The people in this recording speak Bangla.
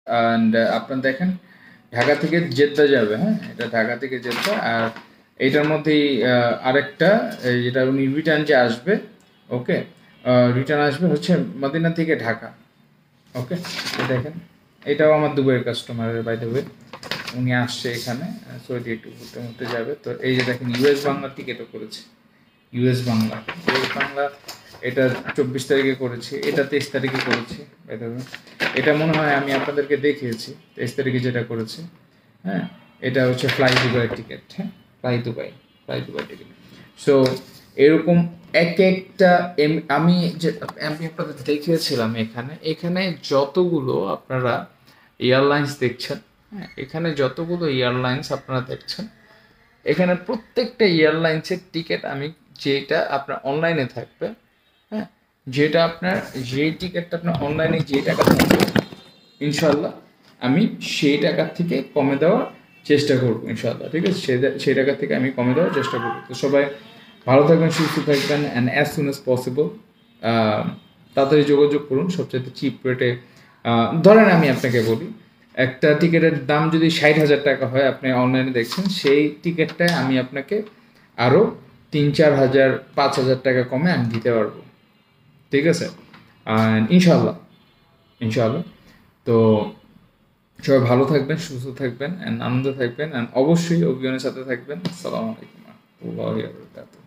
অ্যান্ড আপনার দেখেন ঢাকা থেকে জেদ্দা যাবে, হ্যাঁ, এটা ঢাকা থেকে জেদ্দা। আর এইটার মধ্যেই আরেকটা যেটা উনি রিটার্ন যে আসবে, ওকে, রিটার্ন আসবে হচ্ছে মদিনা থেকে ঢাকা। ওকে, দেখেন এটাও আমার দুবাইয়ের কাস্টমারের, বাই দ্য ওয়ে উনি আসছে এখানে সৌদি একটু ঘুরতে ঘুরতে যাবে। তো এই যে দেখেন ইউএস বাংলার টিকিটও করেছে, ইউএস বাংলা, ইউএস বাংলা এটা 24 তারিখে করেছি, এটা 23 তারিখে করেছি। বাই দ্য ওয়ে এটা মনে হয় আমি আপনাদেরকে দেখিয়েছি 23 তারিখে যেটা করেছি, হ্যাঁ। এটা হচ্ছে ফ্লাই দুবাই টিকিট, হ্যাঁ, fly Dubai, fly Dubai ticket. So এরকম এক একটা আমি যে আমি আপনাদের দেখিয়েছিলাম এখানে, এখানে যতগুলো আপনারা এয়ারলাইন্স দেখছেন, হ্যাঁ, এখানে যতগুলো এয়ারলাইন্স আপনারা দেখছেন, এখানে প্রত্যেকটা এয়ারলাইন্সের টিকিট আমি, যেটা আপনার অনলাইনে থাকবে, হ্যাঁ, যেটা আপনার, যেই টিকিটটা আপনার অনলাইনে যে টাকা থাকবে, ইনশাল্লাহ আমি সেই টাকার থেকে কমে দেওয়ার চেষ্টা করবো ইনশাল্লাহ, ঠিক আছে, সেই টাকা থেকে আমি কমে দেওয়ার চেষ্টা করবো। তো সবাই ভালো থাকবেন, সুস্থ থাকবেন, and as soon as possible তাড়াতাড়ি যোগাযোগ করুন সবচেয়ে চিপ রেটে। ধরেন আমি আপনাকে বলি, একটা টিকিটের দাম যদি 60,000 টাকা হয়, আপনি অনলাইনে দেখছেন, সেই টিকিটটায় আমি আপনাকে আরও 3-4 হাজার 5,000 টাকা কমে আমি দিতে পারবো, ঠিক আছে, ইনশাল্লাহ, ইনশাআল্লাহ। তো সবাই ভালো থাকবেন, সুস্থ থাকবেন, অ্যান্ড আনন্দ থাকবেন, অ্যান্ড অবশ্যই অভিযানের সাথে থাকবেন। আসসালামু আলাইকুম ওয়া রাহমাতুল্লাহি ওয়া বারাকাতুহু।